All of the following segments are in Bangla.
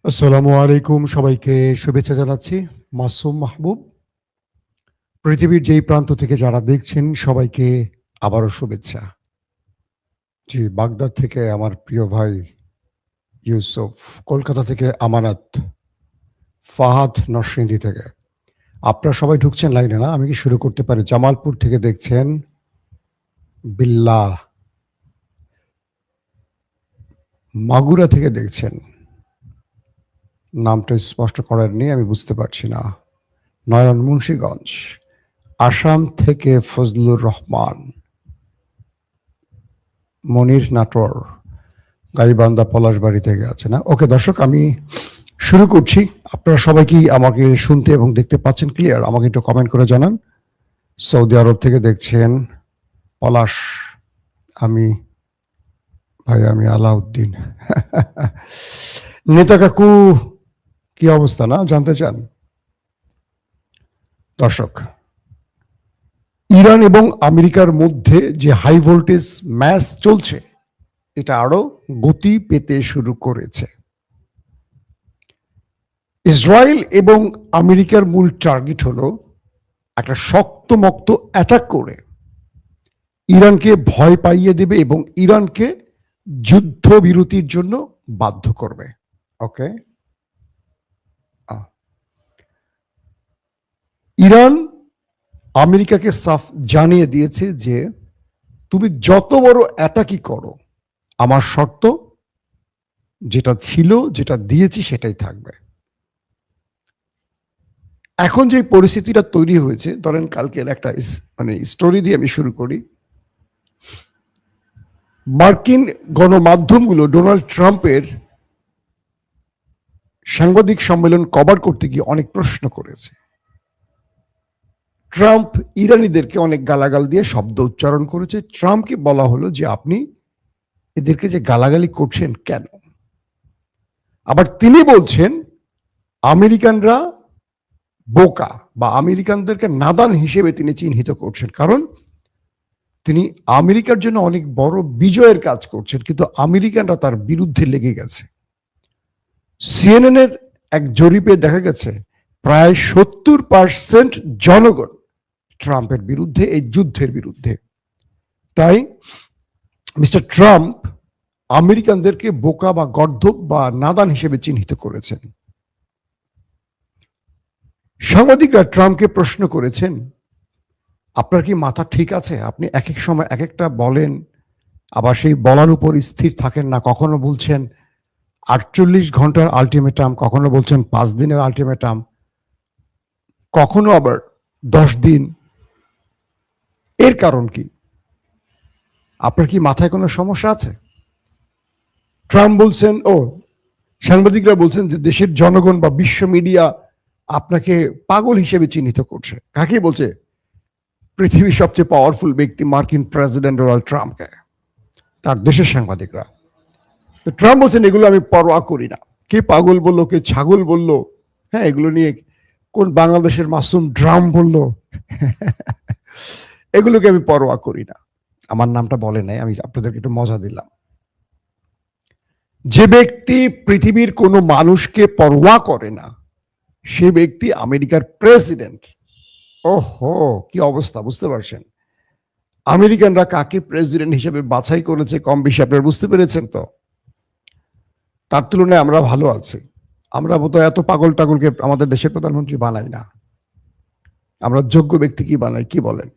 আসসালামু আলাইকুম, সবাইকে শুভেচ্ছা জানাচ্ছি। মাসুম মাহবুব। পৃথিবীর যেই প্রান্ত থেকে যারা দেখছেন সবাইকে আবারও শুভেচ্ছা। জি, বাগদাদ থেকে আমার প্রিয় ভাই ইউসুফ, কলকাতা থেকে আমানত, ফাহাদ নরসিংদী থেকে। আপনারা সবাই ঢুকছেন লাইনে না? আমি কি শুরু করতে পারি? জামালপুর থেকে দেখছেন বিল্লাহ, মাগুরা থেকে দেখছেন, নামটা স্পষ্ট করার নেই, আমি বুঝতে পারছি না। নয়ন মুন্সিগঞ্জ, আসাম থেকে ফজলুর রহমান, মনির নাটোর, গাইবান্ধা পলাশবাড়ি থেকে আছে না? ওকে দর্শক, আমি শুরু করছি। আপনারা সবাই কি আমাকে শুনতে এবং দেখতে পাচ্ছেন ক্লিয়ার? আমাকে একটু কমেন্ট করে জানান। সৌদি আরব থেকে দেখছেন পলাশ, আমি আমি আলাউদ্দিন। নেতা কাকু, কি অবস্থা না জানতে চান? দর্শক, ইরান এবং আমেরিকার মধ্যে যে হাই ভোল্টেজ ম্যাচ চলছে, এটা আরো গতি পেতে শুরু করেছে। ইসরায়েল এবং আমেরিকার মূল টার্গেট হলো একটা শক্তমক্ত অ্যাটাক করে ইরানকে ভয় পাইয়ে দেবে এবং ইরানকে যুদ্ধবিরতির জন্য বাধ্য করবে। ওকে, ইরান আমেরিকাকে সাফ জানিয়ে দিয়েছে যে তুমি যত বড় অ্যাটাকই করো, আমার শর্ত যেটা ছিল, যেটা দিয়েছি সেটাই থাকবে। এখন যে পরিস্থিতিটা তৈরি হয়েছে, ধরেন কালকের একটা স্টোরি দিয়ে আমি শুরু করি। মার্কিন গণমাধ্যমগুলো ডোনাল্ড ট্রাম্পের সাংবাদিক সম্মেলন কভার করতে গিয়ে অনেক প্রশ্ন করেছে। ট্রাম্প ইরানিদেরকে অনেক গালাগাল দিয়ে শব্দ উচ্চারণ করেছে। ট্রাম্পকে বলা হলো যে আপনি এদেরকে যে গালাগালি করছেন কেন? আবার তিনি বলছেন আমেরিকানরা বোকা বা আমেরিকানদেরকে নাদান হিসেবে তিনি চিহ্নিত করছেন, কারণ তিনি আমেরিকার জন্য অনেক বড় বিজয়ের কাজ করছেন, কিন্তু আমেরিকানরা তার বিরুদ্ধে লেগে গেছে। সিএনএন এর এক জরিপে দেখা গেছে প্রায় 70% জনগণ ট্রাম্পের বিরুদ্ধে, এই যুদ্ধের বিরুদ্ধে। তাই মিস্টার ট্রাম্প আমেরিকানদেরকে বোকা বা গর্ধব বা নাদান হিসেবে চিহ্নিত করেছেন। সাংবাদিকরা ট্রাম্পকে প্রশ্ন করেছেন, আপনার কি মাথা ঠিক আছে? আপনি এক এক সময় এক একটা বলেন, আবার সেই বলার উপর স্থির থাকেন না। কখনো বলছেন 48 ঘন্টার আলটিমেটাম, কখনো বলছেন 5 দিনের আলটিমেটাম, কখনো আবার 10 দিন। এর কারণ কি? আপনার কি মাথায় কোনো সমস্যা আছে? ট্রাম্প বলছেন, সাংবাদিকরা বলছেন যে দেশের জনগণ বা বিশ্ব মিডিয়া আপনাকে পাগল হিসেবে চিহ্নিত করছে। কাকে বলছে? পৃথিবীর সবচেয়ে পাওয়ারফুল ব্যক্তি মার্কিন প্রেসিডেন্ট ডোনাল্ড ট্রাম্পকে, তার দেশের সাংবাদিকরা। তো ট্রাম্প বলছেন এগুলো আমি পরোয়া করি না। কে পাগল বললো, কে ছাগল বললো, হ্যাঁ, এগুলো নিয়ে কোন বাংলাদেশের মাসুম ড্রাম বললো, এগুলোকে আমি পরোয়া করি না। আমার নামটা বলে নাই, আমি আপনাদেরকে একটু মজা দিলাম। যে ব্যক্তি পৃথিবীর কোনো মানুষকে পরোয়া করে না, সে ব্যক্তি আমেরিকার প্রেসিডেন্ট। ওহো, কি অবস্থা, বুঝতে পারছেন? আমেরিকানরা কাকে প্রেসিডেন্ট হিসেবে বাছাই করেছে কম বেশি আপনারা বুঝতে পেরেছেন তো? তার তুলনায় আমরা ভালো আছি। আমরা বোধ এত পাগল টাগলকে আমাদের দেশের প্রধানমন্ত্রী বানাই না। আমরা যোগ্য ব্যক্তি কি বানাই, কি বলেন?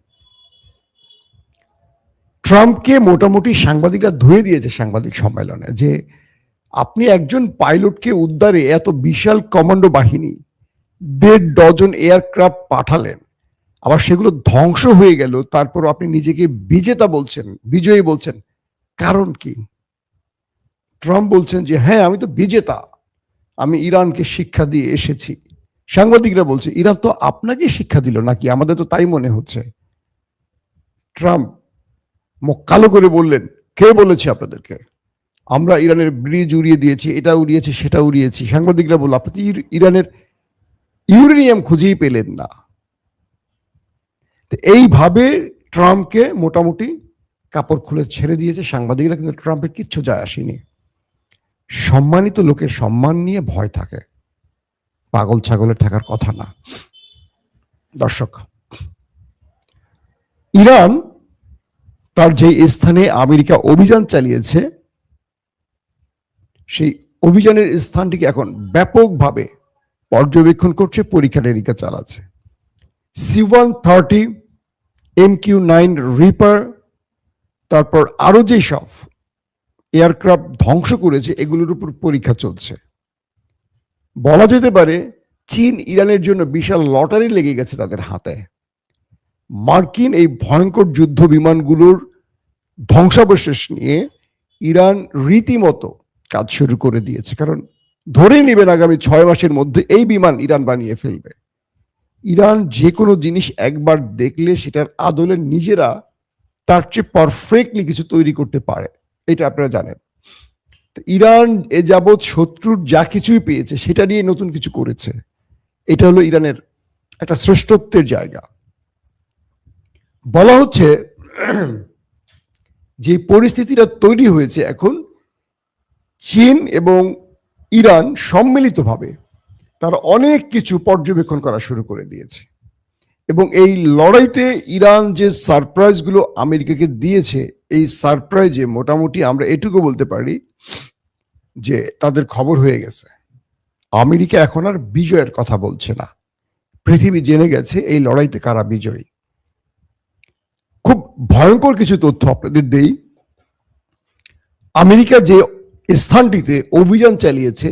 ট্রাম্পকে মোটামুটি সাংবাদিকরা ধুয়ে দিয়েছে সাংবাদিক সম্মেলনে যে আপনি একজন পাইলটকে উদ্ধারে এত বিশাল কমান্ডো বাহিনী, 1.5 ডজন এয়ারক্রাফট পাঠালেন, আবার সেগুলো ধ্বংস হয়ে গেল, তারপর আপনি নিজেকে বিজেতা বলছেন, বিজয়ী বলছেন। কারণ কি? ট্রাম্প বলছেন যে হ্যাঁ, আমি তো বিজেতা, আমি ইরানকে শিক্ষা দিয়ে এসেছি। সাংবাদিকরা বলছে ইরান তো আপনাকে শিক্ষা দিল নাকি? আমাদের তো তাই মনে হচ্ছে। ট্রাম্প মুখ কালো করে বললেন, কে বলেছে আপনাদেরকে? আমরা ইরানের ব্রিজ উড়িয়ে দিয়েছি, এটা উড়িয়েছি, সেটা উড়িয়েছি। সাংবাদিকরা বলল আপনি তো ইরানের ইউরেনিয়াম খুঁজেই পেলেন না। এইভাবে ট্রাম্পকে মোটামুটি কাপড় খুলে ছেড়ে দিয়েছে সাংবাদিকরা, কিন্তু ট্রাম্পের কিচ্ছু যায় আসেনি। সম্মানিত লোকের সম্মান নিয়ে ভয় থাকে, পাগল ছাগলের থাকার কথা না। দর্শক, ইরান তার যে স্থানে আমেরিকা অভিযান চালিয়েছে সেই অভিযানের স্থানটিকে এখন ব্যাপকভাবে পর্যবেক্ষণ করছে, পরীক্ষা নিরীক্ষা চালাচ্ছে। C-130, MQ-9 রিপার, তারপর আরো যে সব এয়ারক্রাফট ধ্বংস করেছে এগুলোর উপর পরীক্ষা চলছে। বলা যেতে পারে চীন ইরানের জন্য বিশাল লটারি লেগে গেছে তাদের হাতে। মার্কিন এই ভয়ঙ্কর যুদ্ধ বিমানগুলোর ধ্বংসাবশেষ নিয়ে ইরান রীতিমতো কাজ শুরু করে দিয়েছে, কারণ ধরে নেবেন আগামী 6 মাসের মধ্যে এই বিমান ইরান বানিয়ে ফেলবে। ইরান যে কোনো জিনিস একবার দেখলে সেটার আদলে নিজেরা তার চেয়ে পারফেক্টলি কিছু তৈরি করতে পারে, এটা আপনারা জানেন। তো ইরান এ যাবৎ শত্রুর যা কিছুই পেয়েছে সেটা নিয়ে নতুন কিছু করেছে। এটা হলো ইরানের একটা শ্রেষ্ঠত্বের জায়গা। বলা হচ্ছে যে পরিস্থিতিটা তৈরি হয়েছে এখন, চীন এবং ইরান সম্মিলিতভাবে তারা অনেক কিছু পর্যবেক্ষণ করা শুরু করে দিয়েছে এবং এই লড়াইতে ইরান যে সারপ্রাইজগুলো আমেরিকাকে দিয়েছে, এই সারপ্রাইজে মোটামুটি আমরা এটুকু বলতে পারি যে তাদের খবর হয়ে গেছে। আমেরিকা এখন আর বিজয়ের কথা বলছে না, পৃথিবী জেনে গেছে এই লড়াইতে কারা বিজয়ী। খুব ভয়ঙ্কর কিছু তথ্য আপনাদের দেই। আমেরিকা যে স্থানটিতে অভিযান চালিয়েছে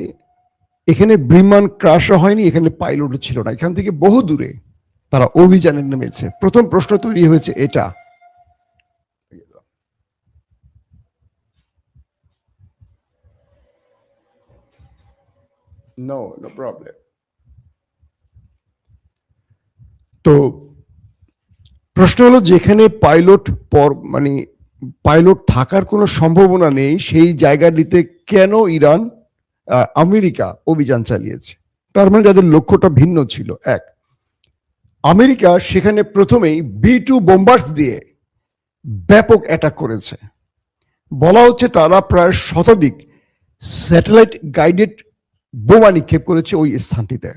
এখানে বিমান ক্রাশও হয়নি, এখানে পাইলটও ছিল না, এখান থেকে বহু দূরে তারা অভিযানে নেমেছে। প্রথম প্রশ্ন তৈরি হয়েছে এটা, নো প্রবলেম। তো প্রশ্ন হলো যেখানে পাইলট থাকার কোনো সম্ভাবনা নেই সেই জায়গাটিতে কেন ইরান আমেরিকা অভিযান চালিয়েছে? তার মানে যাদের লক্ষ্যটা ভিন্ন ছিল। এক, আমেরিকা সেখানে প্রথমেই B-2 বোম্বার্স দিয়ে ব্যাপক অ্যাটাক করেছে। বলা হচ্ছে তারা প্রায় শতাধিক স্যাটেলাইট গাইডেড বোমা নিক্ষেপ করেছে ওই স্থানটিতে।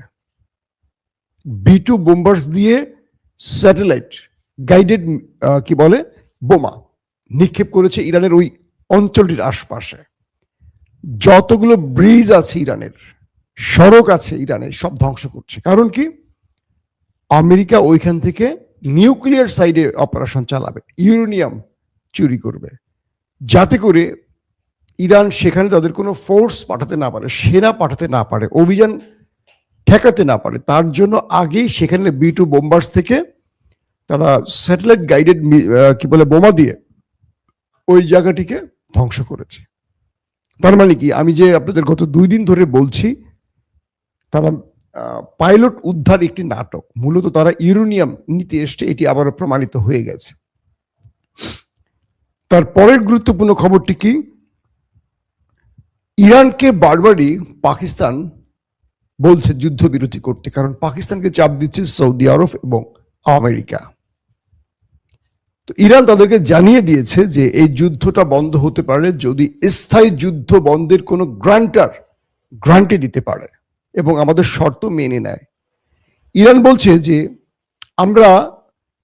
B-2 বোম্বার্স দিয়ে স্যাটেলাইট গাইডেড কি বলে বোমা নিক্ষেপ করেছে ইরানের ওই অঞ্চলটির আশপাশে। যতগুলো ব্রিজ আছে ইরানের, সড়ক আছে ইরানের, সব ধ্বংস করছে। কারণ কি? আমেরিকা ওইখান থেকে নিউক্লিয়ার সাইডে অপারেশন চালাবে, ইউরেনিয়াম চুরি করবে, যাতে করে ইরান সেখানে তাদের কোনো ফোর্স পাঠাতে না পারে, সেনা পাঠাতে না পারে, অভিযান ঠেকাতে না পারে। তার জন্য আগেই সেখানে B-2 বোম্বার্স থেকে তারা স্যাটেলাইট গাইডেড কি বলে বোমা দিয়ে ওই জায়গাটিকে ধ্বংস করেছে। তার মানে কি, আমি যে আপনাদের গত 2 দিন ধরে বলছি তারা পাইলট উদ্ধার একটি নাটক, মূলত তারা ইউরেনিয়াম নিতে এসছে, এটি আবারও প্রমাণিত হয়ে গেছে। তার পরের গুরুত্বপূর্ণ খবরটি কি? ইরানকে বারবারই পাকিস্তান বলছে যুদ্ধবিরতি করতে, কারণ পাকিস্তানকে চাপ দিচ্ছে সৌদি আরব এবং আমেরিকা। তো ইরান তাদেরকে জানিয়ে দিয়েছে যে এই যুদ্ধটা বন্ধ হতে পারে যদি স্থায়ী যুদ্ধ বন্ধের কোনো গ্রান্টি দিতে পারে এবং আমাদের শর্ত মেনে নেয়। ইরান বলছে যে আমরা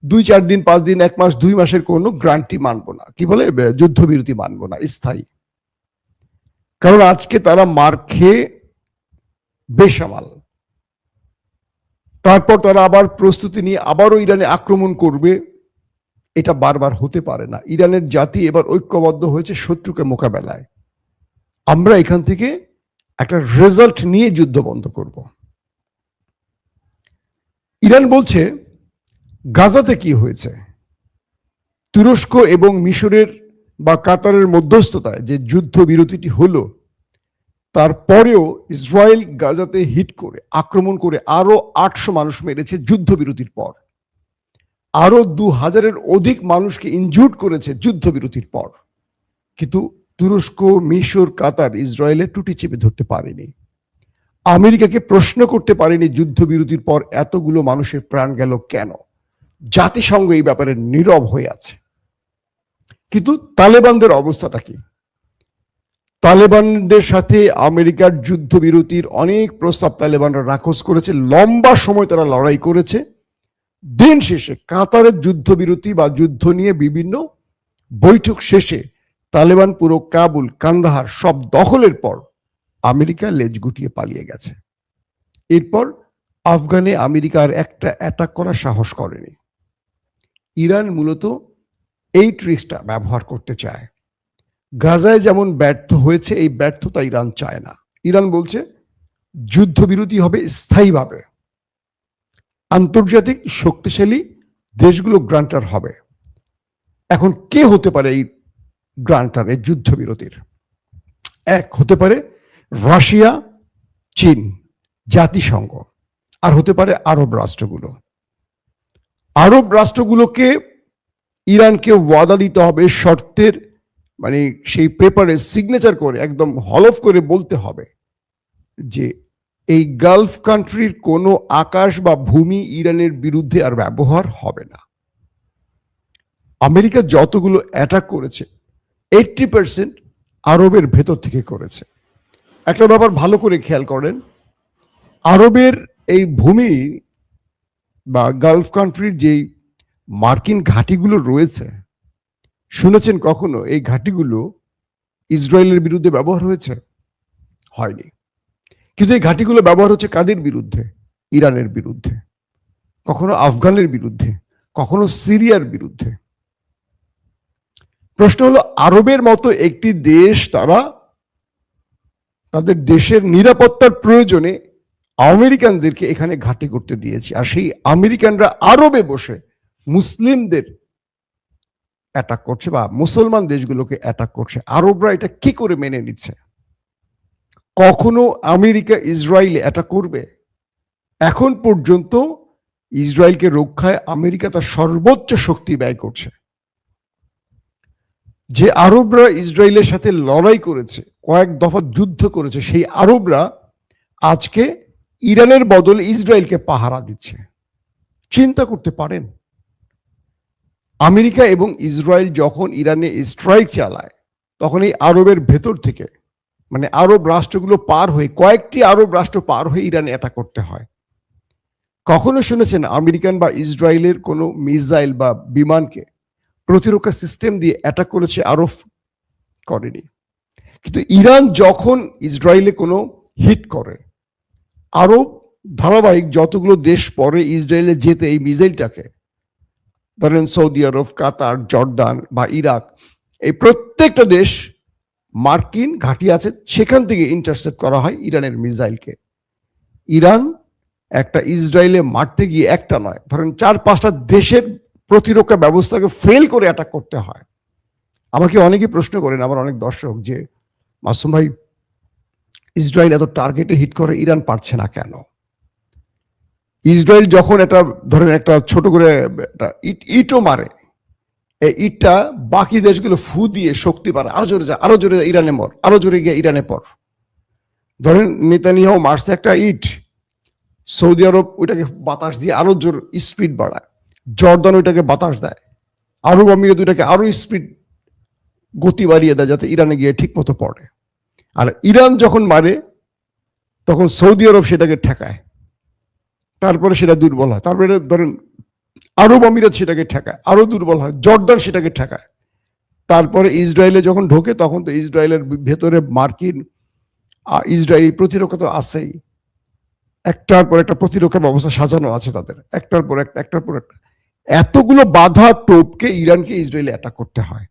2-4 দিন, 5 দিন, 1 মাস, 2 মাসের কোনো গ্রান্টি মানবো না, কি বলে যুদ্ধবিরতি মানবো না স্থায়ী। কারণ আজকে তারা মার খেয়ে বেসামাল, তারপর তারা আবার প্রস্তুতি নিয়ে আবারও ইরানে আক্রমণ করবে, এটা বারবার হতে পারে না। ইরানের জাতি এবার ঐক্যবদ্ধ হয়েছে শত্রুকে মোকাবেলায়। আমরা এখান থেকে একটা রেজাল্ট নিয়ে যুদ্ধ বন্ধ করব। ইরান বলছে গাজাতে কি হয়েছে, তুরস্ক এবং মিশরের বা কাতারের মধ্যস্থতায় যে যুদ্ধবিরতিটি হলো, তারপরেও ইসরায়েল গাজাতে হিট করে আক্রমণ করে আরো 800 মানুষ মেরেছে যুদ্ধবিরতির পর, আরো 2000-এর অধিক মানুষকে ইনজুর্ড করেছে যুদ্ধবিরতির পর। কিন্তু তুরস্ক, মিশর, কাতার ইসরায়েলের টুটি চেপে ধরতে পারেনি, আমেরিকাকে প্রশ্ন করতে পারেনি যুদ্ধবিরতির পর এতগুলো মানুষের প্রাণ গেল কেন। জাতিসংঘ এই ব্যাপারে নীরব হয়ে আছে। কিন্তু তালেবানদের অবস্থাটা কি? তালেবানদের সাথে আমেরিকার যুদ্ধবিরতির অনেক প্রস্তাব তালেবানরা নাকচ করেছে, লম্বা সময় তারা লড়াই করেছে। দিন শেষে কাতারের যুদ্ধবিরতি বা যুদ্ধ নিয়ে বিভিন্ন বৈঠক শেষে তালেবান পুরো কাবুল, কান্দাহার সব দখলের পর আমেরিকা লেজ গুটিয়ে পালিয়ে গেছে। এরপর আফগানে আমেরিকা আর একটা অ্যাটাক করার সাহস করেনি। ইরান মূলত এই ট্রিক্সটা ব্যবহার করতে চায়। গাজায় যেমন ব্যর্থ হয়েছে, এই ব্যর্থতা ইরান চায় না। ইরান বলছে যুদ্ধবিরতি হবে স্থায়ীভাবে, আন্তর্জাতিক শক্তিশালী দেশগুলো গ্রান্টার হবে। এখন কে হতে পারে এই গ্রান্টার, এই যুদ্ধবিরতির? এক হতে পারে রাশিয়া, চীন, জাতিসংঘ, আর হতে পারে আরব রাষ্ট্রগুলো। আরব রাষ্ট্রগুলোকে ইরানকে ওয়াদা দিতে হবে, শর্তের মানে সেই পেপারে সিগনেচার করে একদম হলফ করে বলতে হবে যে এই গালফ কান্ট্রির কোনো আকাশ বা ভূমি ইরানের বিরুদ্ধে আর ব্যবহার হবে না। আমেরিকা যতগুলো অ্যাটাক করেছে 80% আরবের ভেতর থেকে করেছে। একটা ব্যাপার ভালো করে খেয়াল করেন, আরবের এই ভূমি বা গালফ কান্ট্রির যেই মার্কিন ঘাঁটিগুলো রয়েছে, শুনেছেন কখনো এই ঘাঁটিগুলো ইসরায়েলের বিরুদ্ধে ব্যবহার হয়েছে? হয়নি। কিন্তু এই ঘাঁটিগুলো ব্যবহার হচ্ছে কাদের বিরুদ্ধে? ইরানের বিরুদ্ধে, কখনো আফগানের বিরুদ্ধে, কখনো সিরিয়ার বিরুদ্ধে। প্রশ্ন হলো, আরবের মতো একটি দেশ তারা তাদের দেশের নিরাপত্তার প্রয়োজনে আমেরিকানদেরকে এখানে ঘাঁটি করতে দিয়েছে, আর সেই আমেরিকানরা আরবে বসে মুসলিমদের অ্যাটাক করছে বা মুসলমান দেশগুলোকে অ্যাটাক করছে। আরবরা এটা কি করে মেনে নিচ্ছে? কখনো আমেরিকা ইসরায়েলে অ্যাটাক করবে? এখন পর্যন্ত ইসরায়েলকে রক্ষায় আমেরিকা তার সর্বোচ্চ শক্তি ব্যয় করছে। যে আরবরা ইসরায়েলের সাথে লড়াই করেছে, কয়েক দফা যুদ্ধ করেছে, সেই আরবরা আজকে ইরানের বদলে ইসরায়েলকে পাহারা দিচ্ছে। চিন্তা করতে পারেন, আমেরিকা এবং ইসরায়েল যখন ইরানে স্ট্রাইক চালায়, তখন এই আরবের ভেতর থেকে মানে আরব রাষ্ট্রগুলো পার হয়ে, কয়েকটি আরব রাষ্ট্র পার হয়ে ইরানে অ্যাটাক করতে হয়। কখনো শুনেছেন আমেরিকান বা ইসরায়েলের কোনো মিসাইল বা বিমানকে প্রতিরক্ষা সিস্টেম দিয়ে অ্যাটাক করেছে? আরব করেনি। কিন্তু ইরান যখন ইসরায়েলে কোনো হিট করে, আরব ধারাবাহিক যতগুলো দেশ পরে ইসরায়েলে যেতে এই মিসাইলটাকে, ধরেন সৌদি আরব, কাতার, জর্দান বা ইরাক, এই প্রত্যেকটা দেশ মার্কিন ঘাঁটি আছে, সেখান থেকে ইন্টারসেপ্ট করা হয় ইরানের মিসাইলকে। ইরান একটা ইসরায়েলে মারতে গিয়ে একটা নয়, ধরেন 4-5টা দেশের প্রতিরক্ষা ব্যবস্থাকে ফেল করে অ্যাটাক করতে হয়। আমাকে অনেকে প্রশ্ন করেন, আমার অনেক দর্শক, যে মাসুম ভাই, ইসরায়েল এত টার্গেটে হিট করে, ইরান পারছে না কেন? ইসরায়েল যখন এটা ধরেন একটা ছোট করে একটা ইটও মারে, এই ইটটা বাকি দেশগুলো ফু দিয়ে শক্তি পারে, আরো জোরে যা, আরো জোরে ইরানে মর, আরো জোরে গিয়ে ইরানে পর। ধরেন নেতানিয়াহু মারছে একটা ইট, সৌদি আরব ওইটাকে বাতাস দিয়ে আরো জোর স্পিড বাড়ায়, জর্দান ওইটাকে বাতাস দেয়, আরব আমিরাত ওইটাকে আরো স্পিড গতি বাড়িয়ে দেয় যাতে ইরানে গিয়ে ঠিক মতো পড়ে। আর ইরান যখন মারে তখন সৌদি আরব সেটাকে ঠেকায়, তারপরে সেটা দুর্বল হয়, তারপরে ধরেন আরব আমিরাত সেটাকে ঠেকায়, আরো দুর্বল হয়, জর্দান সেটাকে ঠেকায়। তারপরে ইসরায়েলে যখন ঢোকে, তখন তো ইসরায়েলের ভেতরে মার্কিন ইসরায়েলি প্রতিরক্ষা তো আছেই, একটার পর একটা প্রতিরক্ষা ব্যবস্থা সাজানো আছে তাদের, একটার পর একটা, একটার পর একটা। এতগুলো বাধা টোপকে ইরানকে ইসরায়েলে অ্যাটাক করতে হয়,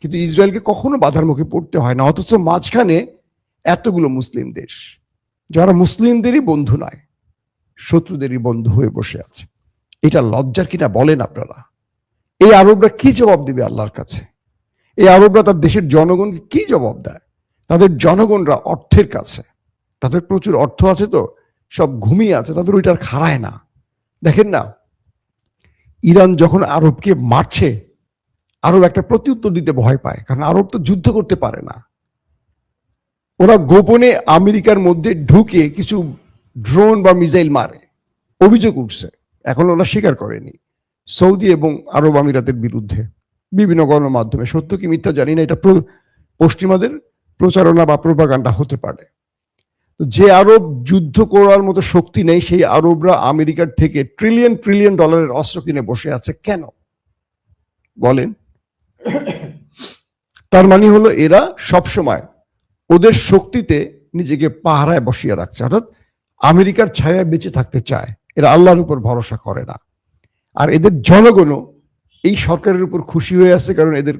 কিন্তু ইসরায়েলকে কখনো বাধার মুখে পড়তে হয় না। অথচ মাঝখানে এতগুলো মুসলিম দেশ, যারা মুসলিমদেরই বন্ধু নয়, শত্রুদেরই বন্ধু হয়ে বসে আছে। এটা লজ্জার কিনা বলেন আপনারা? এই আরবরা কি জবাব দিবে আল্লাহর কাছে? এই আরবরা তার দেশের জনগণকে কি জবাব দেয়? তাদের জনগণরা অর্থের কাছে, তাদের প্রচুর অর্থ আছে, তো সব ঘুমিয়ে আছে, তাদের ওইটার খাড়ায় না। দেখেন না, ইরান যখন আরবকে মারছে, আরব একটা প্রত্যুত্তর দিতে ভয় পায়, কারণ আরব তো যুদ্ধ করতে পারে না। ওরা গোপনে আমেরিকার মধ্যে ঢুকে কিছু ড্রোন বা মিসাইল মারে, অভিযোগ উঠছে, এখন ওরা স্বীকার করেনি, সৌদি এবং আরব আমিরাতের বিরুদ্ধে বিভিন্ন গণমাধ্যমে। সত্য কি মিথ্যা জানি না, এটা পশ্চিমাদের প্রচারণা বা প্রোপাগান্ডা হতে পারে। তো যে আরব যুদ্ধ করার মতো শক্তি নেই, সেই আরবরা আমেরিকার থেকে ট্রিলিয়ন ট্রিলিয়ন ডলারের অস্ত্র কিনে বসে আছে কেন বলেন? তার মানে হলো এরা সবসময় ওদের শক্তিতে নিজেকে পাহারায় বসিয়ে রাখছে, অর্থাৎ আমেরিকার ছায়ায় বেঁচে থাকতে চায়। এরা আল্লাহর উপর ভরসা করে না। আর এদের জনগণও এই সরকারের উপর খুশি হয়ে আছে, কারণ এদের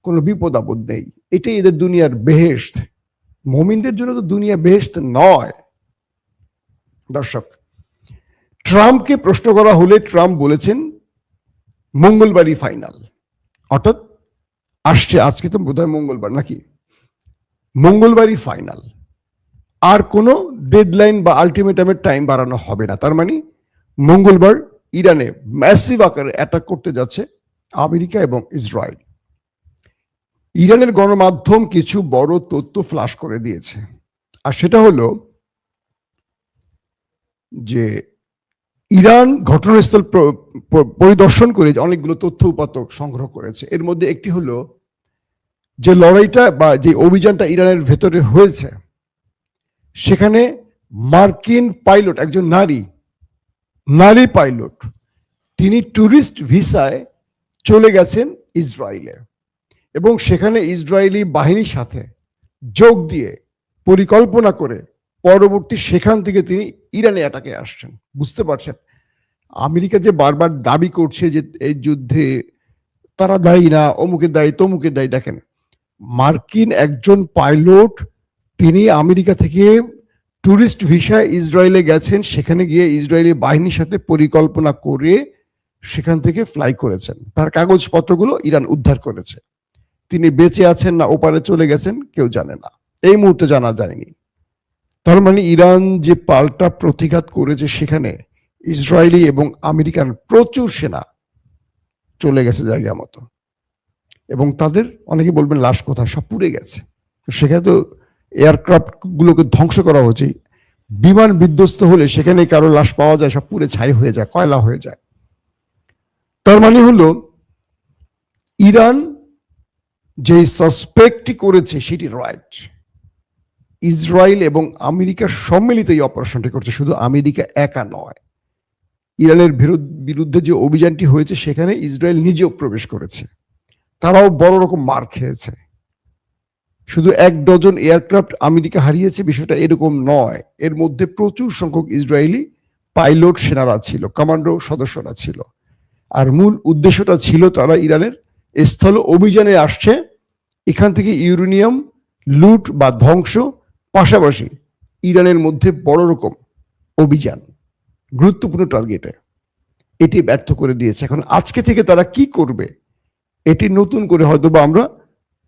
কোনো বিপদ আপদ নেই। এটাই এদের দুনিয়ার বেহেশত। মুমিনদের জন্য তো দুনিয়া বেহেশত নয়। দর্শক, ট্রাম্পকে প্রশ্ন করা হলে ট্রাম্প বলেছেন মঙ্গলবারই ফাইনাল, অর্থাৎ আসছে, আজকে তো বোধহয় মঙ্গলবার নাকি, মঙ্গলবারই ফাইনাল। আর কোনো ডেডলাইন বা আলটিমেটামের টাইম বাড়ানো হবে না। তার মানে মঙ্গলবার ইরানে ম্যাসিভ আকারে অ্যাটাক করতে যাচ্ছে আমেরিকা এবং ইসরায়েল। ইরানের গণমাধ্যম কিছু বড় তথ্য ফ্লাশ করে দিয়েছে, আর সেটা হলো যে ইরান ঘটনাস্থল পরিদর্শন করে অনেকগুলো তথ্য উপাত্ত সংগ্রহ করেছে। এর মধ্যে একটি হলো যে লড়াইটা বা যে অভিযানটা ইরানের ভেতরে হয়েছে, সেখানে মার্কিন পাইলট, একজন নারী পাইলট, তিনি ট্যুরিস্ট ভিসায় চলে গেছেন ইসরায়েলে এবং সেখানে ইসরায়েলি বাহিনীর সাথে যোগ দিয়ে পরিকল্পনা করে পরবর্তী সেখান থেকে তিনি ইরানে অ্যাটাকে আসছেন। বুঝতে পারছেন? আমেরিকা যে বারবার দাবি করছে যে এই যুদ্ধে তারা দায়ী না, অমুকে দায়ী, তমুকে দায়ী, দেখেন মার্কিন একজন পাইলট তিনি আমেরিকা থেকে ট্যুরিস্ট ভিসায় ইসরায়েলে গেছেন, সেখানে গিয়ে ইসরায়েলি বাহিনীর সাথে পরিকল্পনা করে সেখান থেকে ফ্লাই করেছেন। তার কাগজপত্রগুলো ইরান উদ্ধার করেছে। তিনি বেঁচে আছেন না ওপারে চলে গেছেন কেউ জানে না, এই মুহূর্তে জানা যায়নি। তার মানে ইরান যে পাল্টা প্রতিঘাত করেছে, সেখানে ইসরায়েলি এবং আমেরিকান প্রচুর সেনা চলে গেছে জায়গা মতো, এবং তাদের অনেকে বলবেন লাশ কোথায়, সব পুড়ে গেছে। সেখানে তো এয়ারক্রাফট গুলোকে ধ্বংস করা হচ্ছে। বিমান বিধ্বস্ত হলে সেখানে কারো লাশ পাওয়া যায়, সব পুড়ে ছাই হয়ে যায়, কয়লা হয়ে যায়। তার মানে হলো ইরান যে সাসপেক্ট করেছে সেটি রাইট। ইসরায়েল এবং আমেরিকা সম্মিলিত এই অপারেশনটি করছে, শুধু আমেরিকা একা নয়। ইরানের বিরুদ্ধে যে অভিযানটি হয়েছে সেখানে ইসরায়েল নিজেও প্রবেশ করেছে, তারাও বড় রকম মার খেয়েছে। শুধু 1 ডজন এয়ারক্রাফট আমেরিকা হারিয়েছে বিষয়টা এরকম নয়, এর মধ্যে প্রচুর সংখ্যক ইসরায়েলি পাইলট সেনারা ছিল, কমান্ডো সদস্যরা ছিল। আর মূল উদ্দেশ্যটা ছিল তারা ইরানের স্থল অভিযানে আসছে, এখান থেকে ইউরেনিয়াম লুট বা ধ্বংস, পাশাপাশি ইরানের মধ্যে বড় রকম অভিযান, গুরুত্বপূর্ণ টার্গেটে। এটি ব্যর্থ করে দিয়েছে। এখন আজকে থেকে তারা কি করবে এটি নতুন করে হয়তো বা আমরা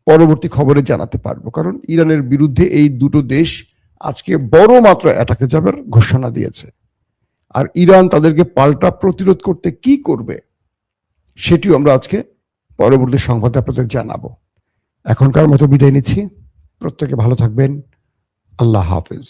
পরবর্তী খবরে জানাতে পারবো, কারণ ইরানের বিরুদ্ধে এই দুটো দেশ আজকে বড় মাত্রা অ্যাটাকে যাবার ঘোষণা দিয়েছে। আর ইরান তাদেরকে পাল্টা প্রতিরোধ করতে কি করবে সেটিও আমরা আজকে পরবর্তী সংবাদে আপনাদের জানাবো। এখনকার মতো বিদায় নিচ্ছি। প্রত্যেকে ভালো থাকবেন। আল্লাহ হাফেজ।